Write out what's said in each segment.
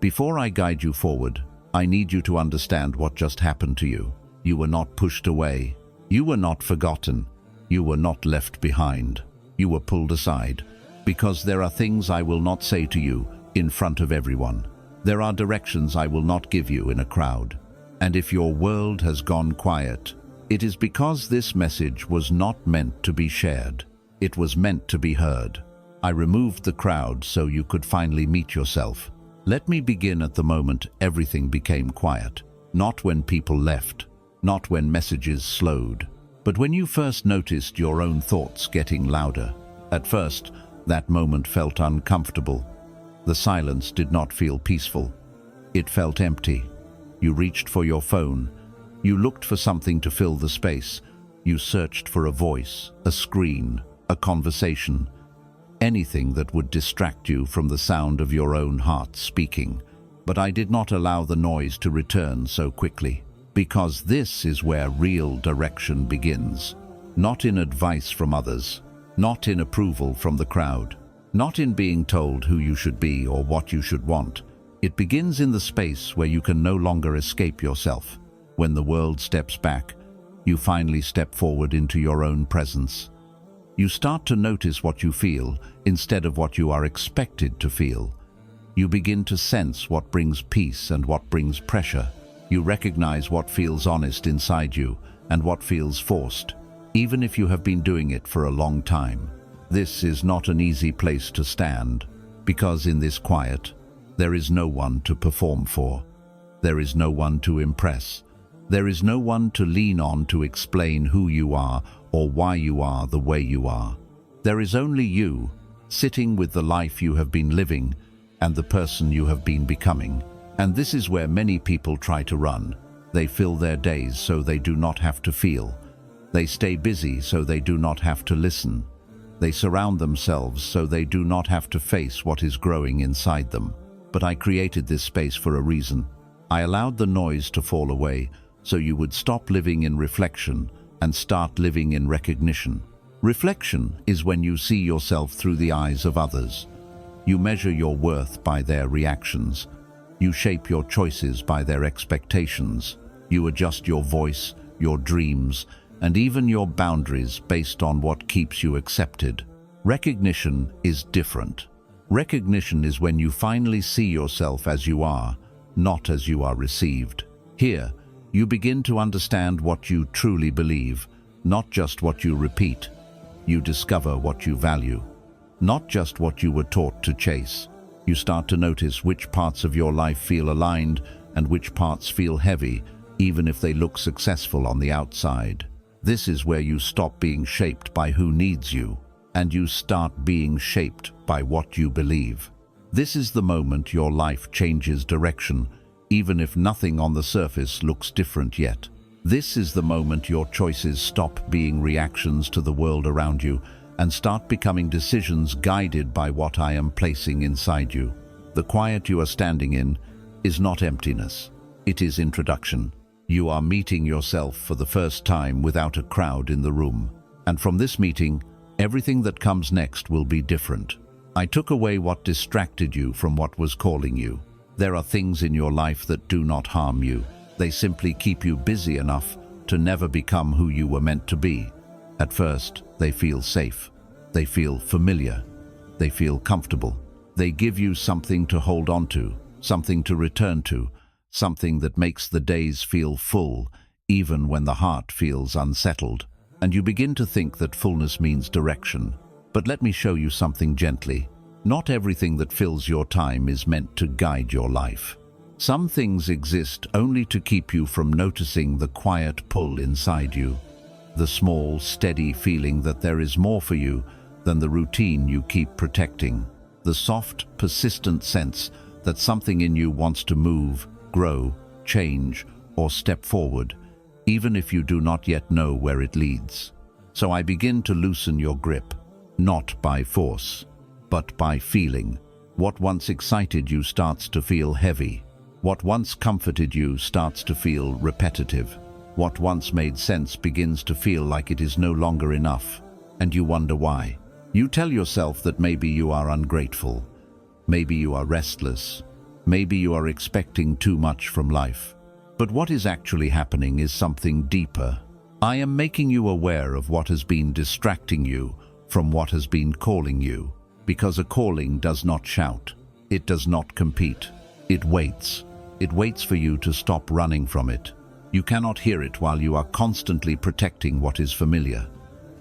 Before I guide you forward, I need you to understand what just happened to you. You were not pushed away. You were not forgotten. You were not left behind. You were pulled aside. Because there are things I will not say to you in front of everyone. There are directions I will not give you in a crowd. And if your world has gone quiet, it is because this message was not meant to be shared. It was meant to be heard. I removed the crowd so you could finally meet yourself. Let me begin at the moment everything became quiet. Not when people left, not when messages slowed, but when you first noticed your own thoughts getting louder. At first, that moment felt uncomfortable. The silence did not feel peaceful. It felt empty. You reached for your phone. You looked for something to fill the space. You searched for a voice, a screen, a conversation, anything that would distract you from the sound of your own heart speaking. But I did not allow the noise to return so quickly, because this is where real direction begins. Not in advice from others, not in approval from the crowd, not in being told who you should be or what you should want. It begins in the space where you can no longer escape yourself. When the world steps back, you finally step forward into your own presence. You start to notice what you feel instead of what you are expected to feel. You begin to sense what brings peace and what brings pressure. You recognize what feels honest inside you and what feels forced, even if you have been doing it for a long time. This is not an easy place to stand, because in this quiet, there is no one to perform for. There is no one to impress. There is no one to lean on to explain who you are or why you are the way you are. There is only you, sitting with the life you have been living and the person you have been becoming. And this is where many people try to run. They fill their days so they do not have to feel. They stay busy so they do not have to listen. They surround themselves so they do not have to face what is growing inside them. But I created this space for a reason. I allowed the noise to fall away so you would stop living in reflection and start living in recognition. Reflection is when you see yourself through the eyes of others. You measure your worth by their reactions. You shape your choices by their expectations. You adjust your voice, your dreams, and even your boundaries based on what keeps you accepted. Recognition is different. Recognition is when you finally see yourself as you are, not as you are received. Here, you begin to understand what you truly believe, not just what you repeat. You discover what you value, not just what you were taught to chase. You start to notice which parts of your life feel aligned and which parts feel heavy, even if they look successful on the outside. This is where you stop being shaped by who needs you, and you start being shaped by what you believe. This is the moment your life changes direction, even if nothing on the surface looks different yet. This is the moment your choices stop being reactions to the world around you and start becoming decisions guided by what I am placing inside you. The quiet you are standing in is not emptiness. It is introduction. You are meeting yourself for the first time without a crowd in the room. And from this meeting, everything that comes next will be different. I took away what distracted you from what was calling you. There are things in your life that do not harm you. They simply keep you busy enough to never become who you were meant to be. At first, they feel safe. They feel familiar. They feel comfortable. They give you something to hold on to, something to return to, something that makes the days feel full, even when the heart feels unsettled. And you begin to think that fullness means direction. But let me show you something gently. Not everything that fills your time is meant to guide your life. Some things exist only to keep you from noticing the quiet pull inside you, the small, steady feeling that there is more for you than the routine you keep protecting, the soft, persistent sense that something in you wants to move, grow, change, or step forward, even if you do not yet know where it leads. So I begin to loosen your grip, not by force, but by feeling. What once excited you starts to feel heavy. What once comforted you starts to feel repetitive. What once made sense begins to feel like it is no longer enough, and you wonder why. You tell yourself that maybe you are ungrateful, maybe you are restless, Maybe you are expecting too much from life. But what is actually happening is something deeper. I am making you aware of what has been distracting you from what has been calling you. Because a calling does not shout. It does not compete. It waits. It waits for you to stop running from it. You cannot hear it while you are constantly protecting what is familiar.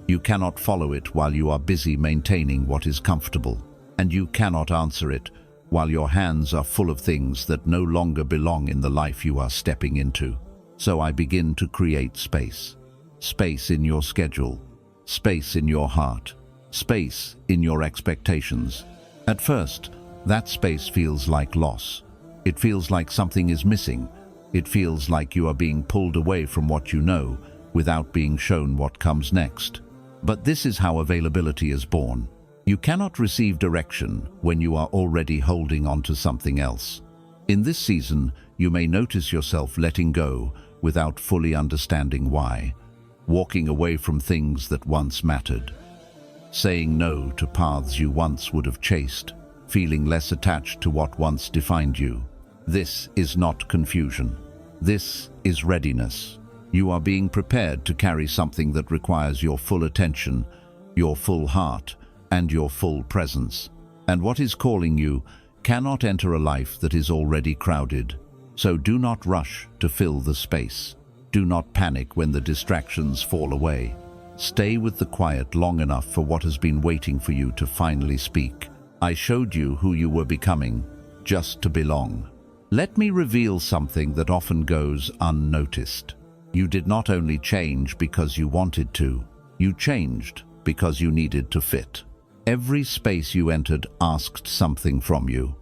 You cannot follow it while you are busy maintaining what is comfortable. And you cannot answer it while your hands are full of things that no longer belong in the life you are stepping into. So I begin to create space. Space in your schedule. Space in your heart. Space in your expectations. At first, that space feels like loss. It feels like something is missing. It feels like you are being pulled away from what you know without being shown what comes next. But this is how availability is born. You cannot receive direction when you are already holding on to something else. In this season, you may notice yourself letting go without fully understanding why, walking away from things that once mattered, saying no to paths you once would have chased, feeling less attached to what once defined you. This is not confusion. This is readiness. You are being prepared to carry something that requires your full attention, your full heart, and your full presence. And what is calling you cannot enter a life that is already crowded. So do not rush to fill the space. Do not panic when the distractions fall away. Stay with the quiet long enough for what has been waiting for you to finally speak. I showed you who you were becoming, just to belong. Let me reveal something that often goes unnoticed. You did not only change because you wanted to, you changed because you needed to fit. Every space you entered asked something from you.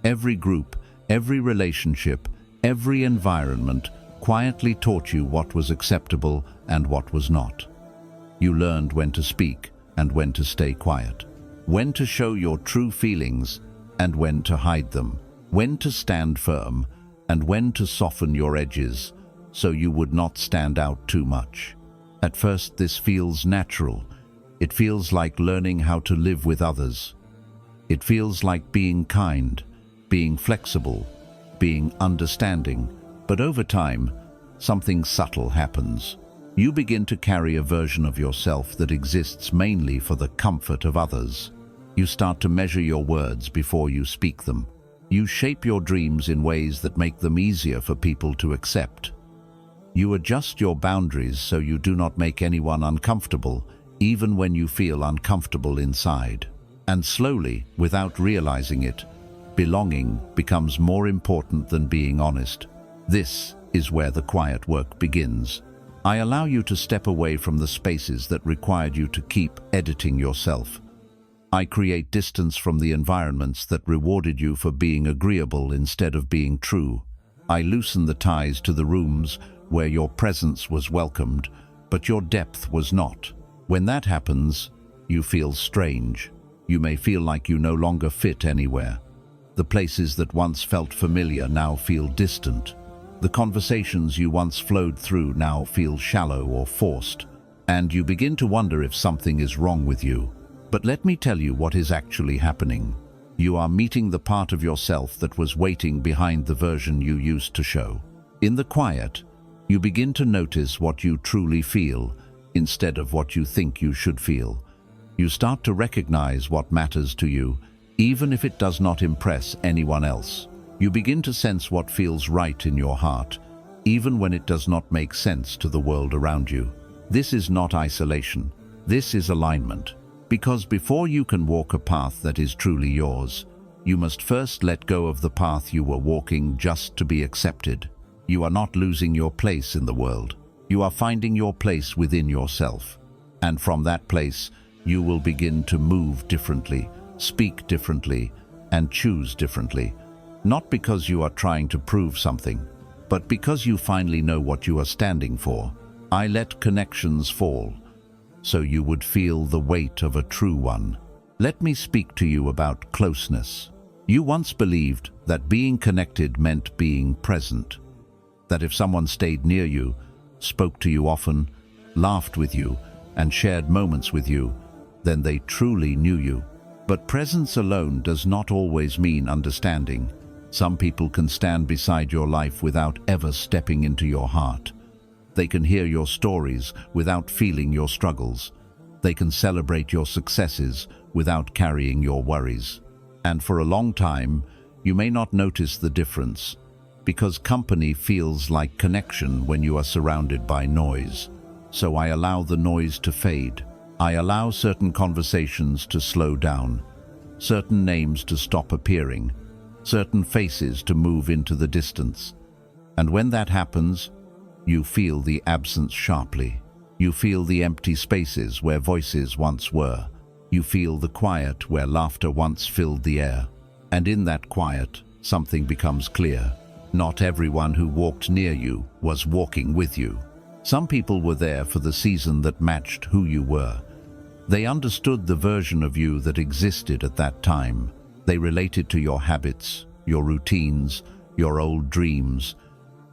Every group, every relationship, every environment quietly taught you what was acceptable and what was not. You learned when to speak and when to stay quiet, when to show your true feelings and when to hide them, when to stand firm and when to soften your edges so you would not stand out too much. At first, this feels natural. It feels like learning how to live with others. It feels like being kind, being flexible, being understanding. But over time, something subtle happens. You begin to carry a version of yourself that exists mainly for the comfort of others. You start to measure your words before you speak them. You shape your dreams in ways that make them easier for people to accept. You adjust your boundaries so you do not make anyone uncomfortable, even when you feel uncomfortable inside. And slowly, without realizing it, belonging becomes more important than being honest. This is where the quiet work begins. I allow you to step away from the spaces that required you to keep editing yourself. I create distance from the environments that rewarded you for being agreeable instead of being true. I loosen the ties to the rooms where your presence was welcomed, but your depth was not. When that happens, you feel strange. You may feel like you no longer fit anywhere. The places that once felt familiar now feel distant. The conversations you once flowed through now feel shallow or forced, and you begin to wonder if something is wrong with you. But let me tell you what is actually happening. You are meeting the part of yourself that was waiting behind the version you used to show. In the quiet, you begin to notice what you truly feel instead of what you think you should feel. You start to recognize what matters to you, even if it does not impress anyone else. You begin to sense what feels right in your heart, even when it does not make sense to the world around you. This is not isolation. This is alignment. Because before you can walk a path that is truly yours, you must first let go of the path you were walking just to be accepted. You are not losing your place in the world. You are finding your place within yourself. And from that place, you will begin to move differently, speak differently, and choose differently. Not because you are trying to prove something, but because you finally know what you are standing for. I let connections fall, so you would feel the weight of a true one. Let me speak to you about closeness. You once believed that being connected meant being present, that if someone stayed near you, spoke to you often, laughed with you, and shared moments with you, then they truly knew you. But presence alone does not always mean understanding. Some people can stand beside your life without ever stepping into your heart. They can hear your stories without feeling your struggles. They can celebrate your successes without carrying your worries. And for a long time, you may not notice the difference, because company feels like connection when you are surrounded by noise. So I allow the noise to fade. I allow certain conversations to slow down, certain names to stop appearing, certain faces to move into the distance. And when that happens, you feel the absence sharply. You feel the empty spaces where voices once were. You feel the quiet where laughter once filled the air. And in that quiet, something becomes clear. Not everyone who walked near you was walking with you. Some people were there for the season that matched who you were. They understood the version of you that existed at that time. They related to your habits, your routines, your old dreams,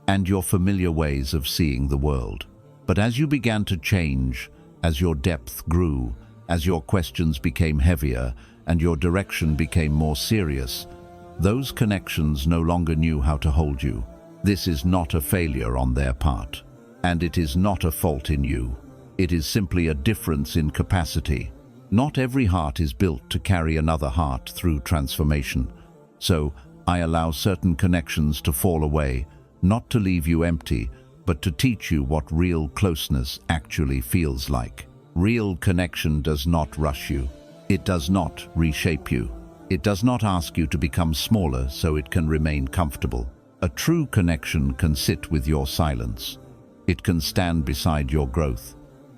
and your familiar ways of seeing the world. But as you began to change, as your depth grew, as your questions became heavier and your direction became more serious, those connections no longer knew how to hold you. This is not a failure on their part, and it is not a fault in you. It is simply a difference in capacity. Not every heart is built to carry another heart through transformation. So I allow certain connections to fall away, not to leave you empty, but to teach you what real closeness actually feels like. Real connection does not rush you. It does not reshape you. It does not ask you to become smaller so it can remain comfortable. A true connection can sit with your silence. It can stand beside your growth.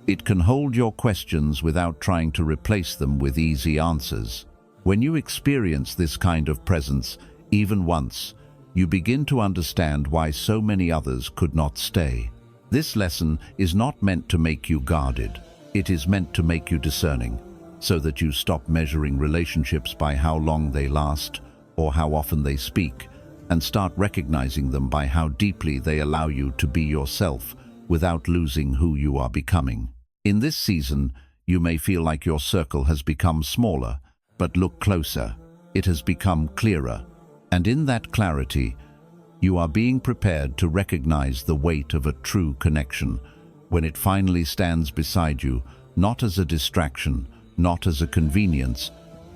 It can hold your questions without trying to replace them with easy answers. When you experience this kind of presence, even once, you begin to understand why so many others could not stay. This lesson is not meant to make you guarded. It is meant to make you discerning, so that you stop measuring relationships by how long they last or how often they speak, and start recognizing them by how deeply they allow you to be yourself without losing who you are becoming. In this season, you may feel like your circle has become smaller, but look closer. It has become clearer. And in that clarity, you are being prepared to recognize the weight of a true connection when it finally stands beside you, not as a distraction, not as a convenience,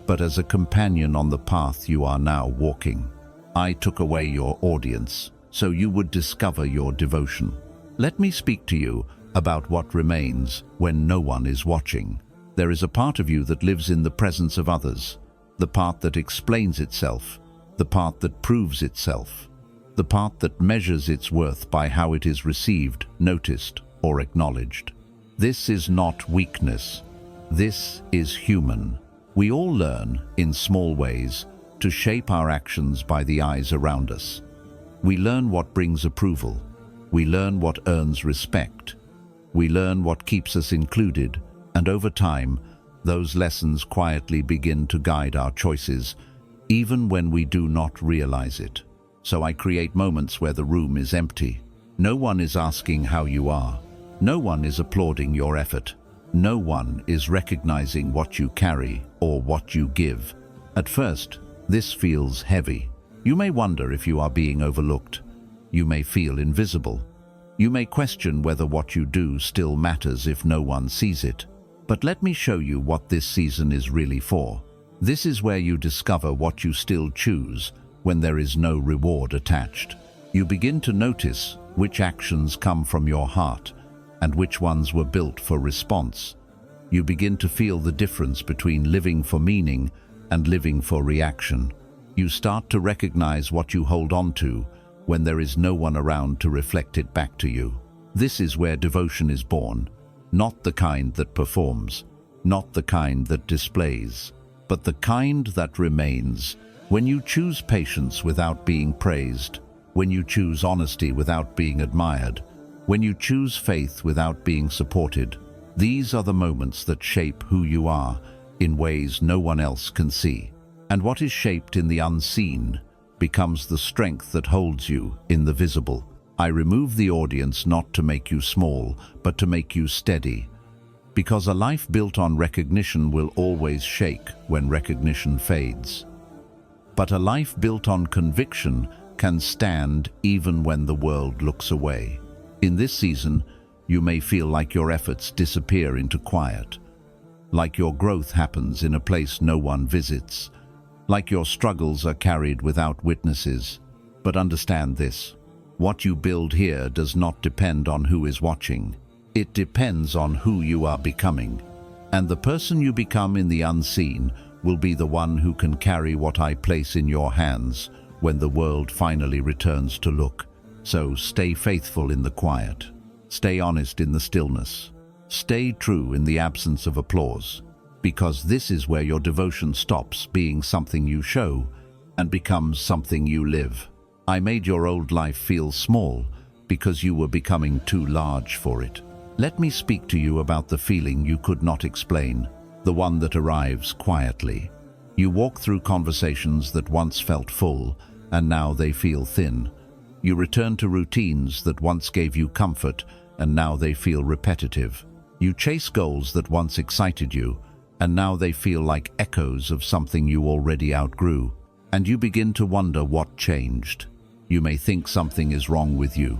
but as a companion on the path you are now walking. I took away your audience, so you would discover your devotion. Let me speak to you about what remains when no one is watching. There is a part of you that lives in the presence of others, the part that explains itself, the part that proves itself, the part that measures its worth by how it is received, noticed, or acknowledged. This is not weakness. This is human. We all learn, in small ways, to shape our actions by the eyes around us. We learn what brings approval. We learn what earns respect. We learn what keeps us included, and over time, those lessons quietly begin to guide our choices, even when we do not realize it. So I create moments where the room is empty. No one is asking how you are. No one is applauding your effort. No one is recognizing what you carry or what you give. At first, this feels heavy. You may wonder if you are being overlooked. You may feel invisible. You may question whether what you do still matters if no one sees it. But let me show you what this season is really for. This is where you discover what you still choose when there is no reward attached. You begin to notice which actions come from your heart and which ones were built for response. You begin to feel the difference between living for meaning and living for reaction. You start to recognize what you hold on to when there is no one around to reflect it back to you. This is where devotion is born, not the kind that performs, not the kind that displays, but the kind that remains. When you choose patience without being praised, when you choose honesty without being admired, when you choose faith without being supported, these are the moments that shape who you are in ways no one else can see. And what is shaped in the unseen becomes the strength that holds you in the visible. I remove the audience not to make you small, but to make you steady. Because a life built on recognition will always shake when recognition fades. But a life built on conviction can stand even when the world looks away. In this season, you may feel like your efforts disappear into quiet, like your growth happens in a place no one visits, like your struggles are carried without witnesses. But understand this: what you build here does not depend on who is watching. It depends on who you are becoming. And the person you become in the unseen will be the one who can carry what I place in your hands when the world finally returns to look. So stay faithful in the quiet. Stay honest in the stillness. Stay true in the absence of applause, because this is where your devotion stops being something you show and becomes something you live. I made your old life feel small because you were becoming too large for it. Let me speak to you about the feeling you could not explain, the one that arrives quietly. You walk through conversations that once felt full, and now they feel thin. You return to routines that once gave you comfort, and now they feel repetitive. You chase goals that once excited you, and now they feel like echoes of something you already outgrew. And you begin to wonder what changed. You may think something is wrong with you.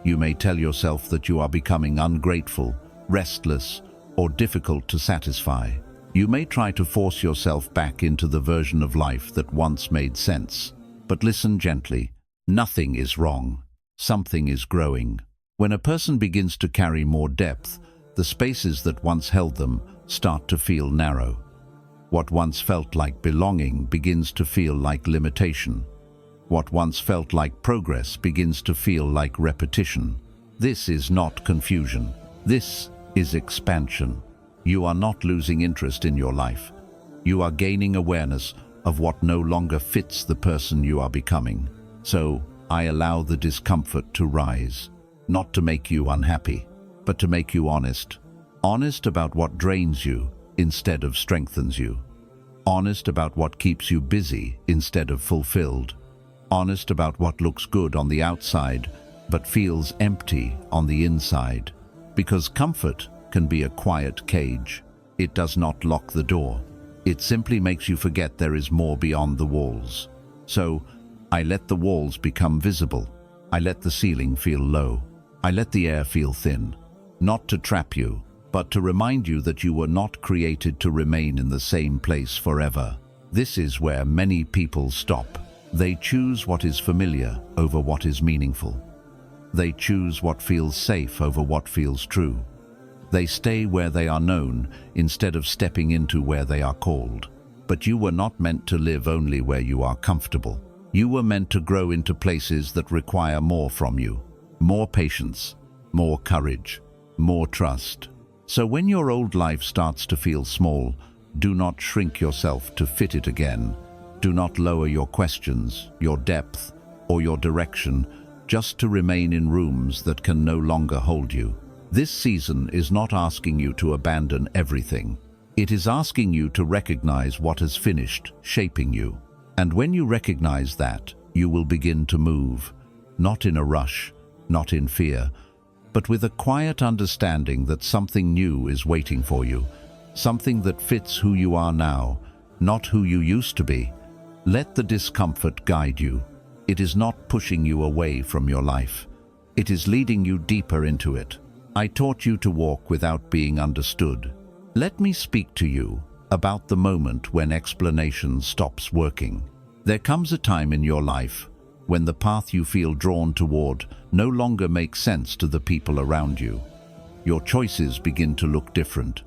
You may tell yourself that you are becoming ungrateful, restless, or difficult to satisfy. You may try to force yourself back into the version of life that once made sense. But listen gently. Nothing is wrong. Something is growing. When a person begins to carry more depth, the spaces that once held them start to feel narrow. What once felt like belonging begins to feel like limitation. What once felt like progress begins to feel like repetition. This is not confusion. This is expansion. You are not losing interest in your life. You are gaining awareness of what no longer fits the person you are becoming. So, I allow the discomfort to rise, not to make you unhappy, but to make you honest. Honest about what drains you instead of strengthens you. Honest about what keeps you busy instead of fulfilled. Honest about what looks good on the outside but feels empty on the inside. Because comfort can be a quiet cage. It does not lock the door. It simply makes you forget there is more beyond the walls. So, I let the walls become visible. I let the ceiling feel low. I let the air feel thin. Not to trap you, but to remind you that you were not created to remain in the same place forever. This is where many people stop. They choose what is familiar over what is meaningful. They choose what feels safe over what feels true. They stay where they are known instead of stepping into where they are called. But you were not meant to live only where you are comfortable. You were meant to grow into places that require more from you. More patience, more courage, more trust. So when your old life starts to feel small, do not shrink yourself to fit it again. Do not lower your questions, your depth, or your direction just to remain in rooms that can no longer hold you. This season is not asking you to abandon everything. It is asking you to recognize what has finished shaping you. And when you recognize that, you will begin to move, not in a rush, not in fear, but with a quiet understanding that something new is waiting for you, something that fits who you are now, not who you used to be. Let the discomfort guide you. It is not pushing you away from your life. It is leading you deeper into it. I taught you to walk without being understood. Let me speak to you about the moment when explanation stops working. There comes a time in your life when the path you feel drawn toward no longer makes sense to the people around you. Your choices begin to look different.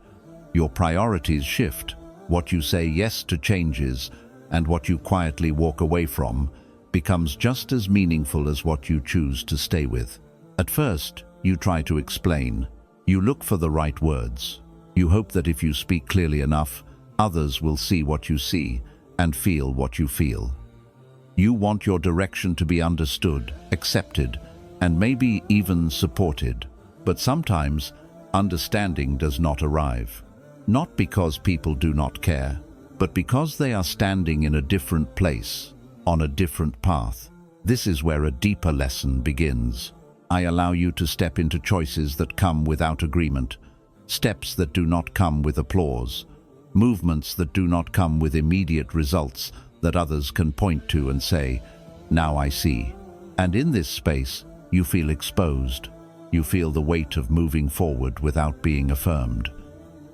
Your priorities shift. What you say yes to changes, and what you quietly walk away from becomes just as meaningful as what you choose to stay with. At first, you try to explain. You look for the right words. You hope that if you speak clearly enough, others will see what you see and feel what you feel. You want your direction to be understood, accepted, and maybe even supported. But sometimes, understanding does not arrive. Not because people do not care, but because they are standing in a different place, on a different path. This is where a deeper lesson begins. I allow you to step into choices that come without agreement, steps that do not come with applause, movements that do not come with immediate results, that others can point to and say, "Now I see." And in this space, you feel exposed. You feel the weight of moving forward without being affirmed.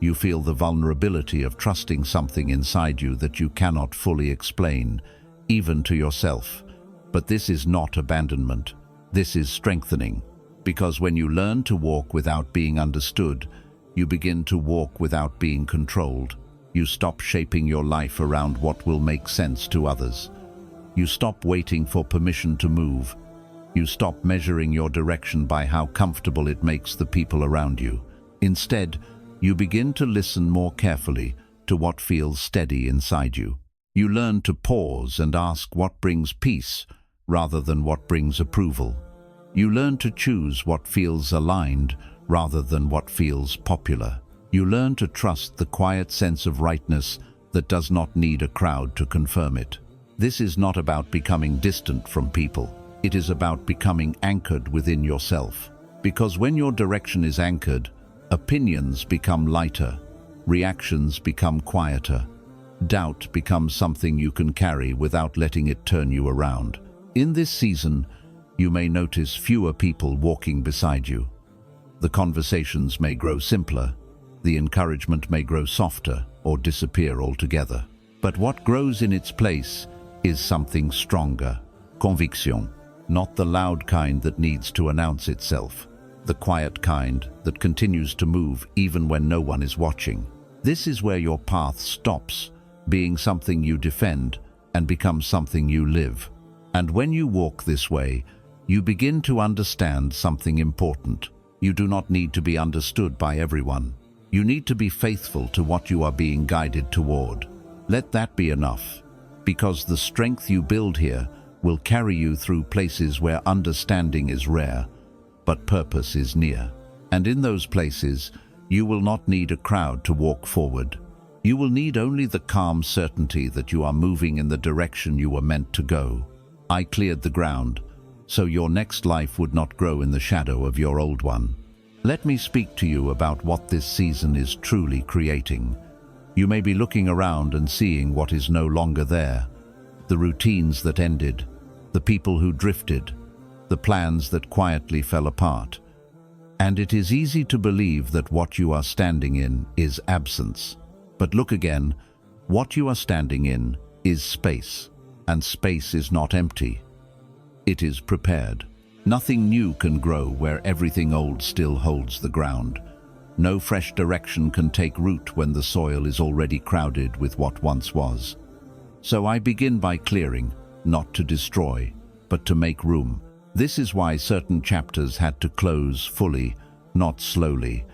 You feel the vulnerability of trusting something inside you that you cannot fully explain, even to yourself. But this is not abandonment. This is strengthening. Because when you learn to walk without being understood, you begin to walk without being controlled. You stop shaping your life around what will make sense to others. You stop waiting for permission to move. You stop measuring your direction by how comfortable it makes the people around you. Instead, you begin to listen more carefully to what feels steady inside you. You learn to pause and ask what brings peace rather than what brings approval. You learn to choose what feels aligned rather than what feels popular. You learn to trust the quiet sense of rightness that does not need a crowd to confirm it. This is not about becoming distant from people. It is about becoming anchored within yourself. Because when your direction is anchored, opinions become lighter, reactions become quieter, doubt becomes something you can carry without letting it turn you around. In this season, you may notice fewer people walking beside you. The conversations may grow simpler, the encouragement may grow softer or disappear altogether. But what grows in its place is something stronger, conviction, not the loud kind that needs to announce itself, the quiet kind that continues to move even when no one is watching. This is where your path stops being something you defend and becomes something you live. And when you walk this way, you begin to understand something important. You do not need to be understood by everyone. You need to be faithful to what you are being guided toward. Let that be enough, because the strength you build here will carry you through places where understanding is rare, but purpose is near. And in those places, you will not need a crowd to walk forward. You will need only the calm certainty that you are moving in the direction you were meant to go. I cleared the ground, so your next life would not grow in the shadow of your old one. Let me speak to you about what this season is truly creating. You may be looking around and seeing what is no longer there. The routines that ended, the people who drifted, the plans that quietly fell apart. And it is easy to believe that what you are standing in is absence. But look again, what you are standing in is space, and space is not empty. It is prepared. Nothing new can grow where everything old still holds the ground. No fresh direction can take root when the soil is already crowded with what once was. So I begin by clearing, not to destroy, but to make room. This is why certain chapters had to close fully, not slowly.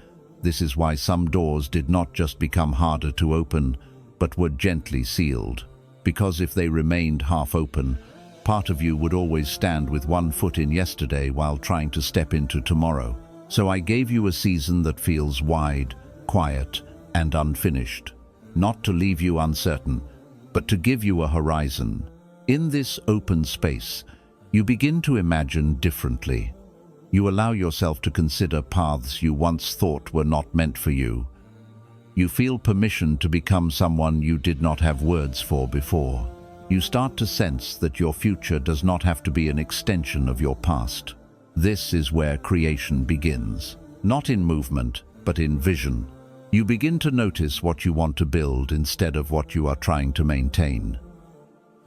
This is why some doors did not just become harder to open, but were gently sealed. Because if they remained half open, part of you would always stand with one foot in yesterday while trying to step into tomorrow. So I gave you a season that feels wide, quiet, and unfinished. Not to leave you uncertain, but to give you a horizon. In this open space, you begin to imagine differently. You allow yourself to consider paths you once thought were not meant for you. You feel permission to become someone you did not have words for before. You start to sense that your future does not have to be an extension of your past. This is where creation begins, not in movement, but in vision. You begin to notice what you want to build instead of what you are trying to maintain.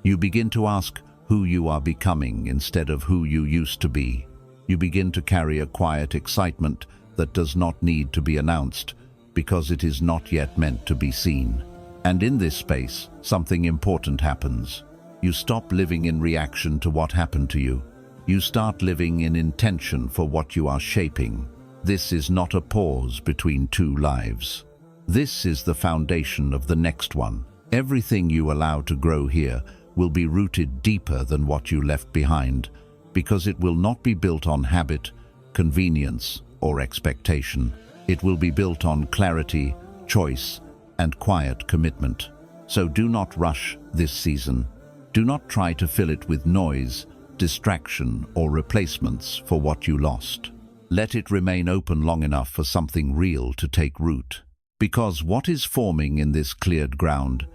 You begin to ask who you are becoming instead of who you used to be. You begin to carry a quiet excitement that does not need to be announced because it is not yet meant to be seen. And in this space, something important happens. You stop living in reaction to what happened to you. You start living in intention for what you are shaping. This is not a pause between two lives. This is the foundation of the next one. Everything you allow to grow here will be rooted deeper than what you left behind, because it will not be built on habit, convenience, or expectation. It will be built on clarity, choice, and quiet commitment. So do not rush this season. Do not try to fill it with noise, distraction, or replacements for what you lost. Let it remain open long enough for something real to take root. Because what is forming in this cleared ground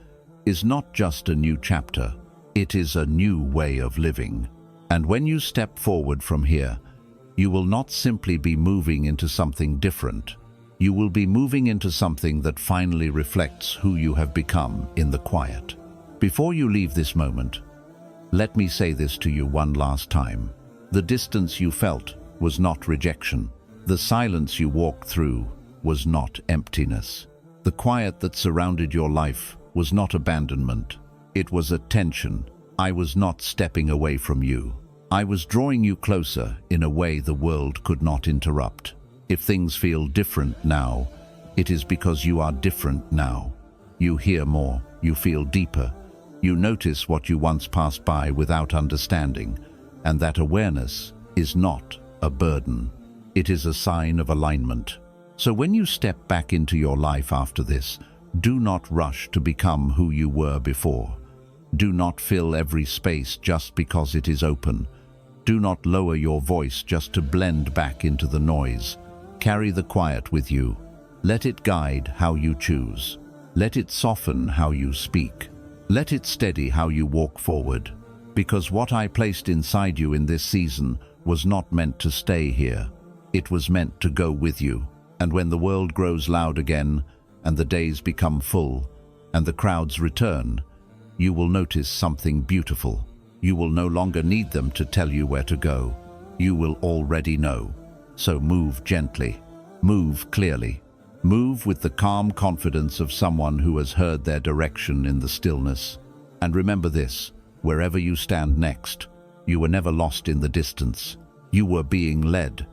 is not just a new chapter, It is a new way of living. And when you step forward from here, you will not simply be moving into something different. You will be moving into something that finally reflects who you have become in the quiet. Before you leave this moment, let me say this to you one last time. The distance you felt was not rejection. The silence you walked through was not emptiness. The quiet that surrounded your life was not abandonment. It was attention. I was not stepping away from you. I was drawing you closer in a way the world could not interrupt. If things feel different now, it is because you are different now. You hear more, you feel deeper, you notice what you once passed by without understanding, and that awareness is not a burden. It is a sign of alignment. So when you step back into your life after this, do not rush to become who you were before. Do not fill every space just because it is open. Do not lower your voice just to blend back into the noise. Carry the quiet with you. Let it guide how you choose. Let it soften how you speak. Let it steady how you walk forward. Because what I placed inside you in this season was not meant to stay here. It was meant to go with you. And when the world grows loud again, and the days become full, and the crowds return, you will notice something beautiful. You will no longer need them to tell you where to go. You will already know. So move gently. Move clearly. Move with the calm confidence of someone who has heard their direction in the stillness. And remember this, wherever you stand next, you were never lost in the distance. You were being led.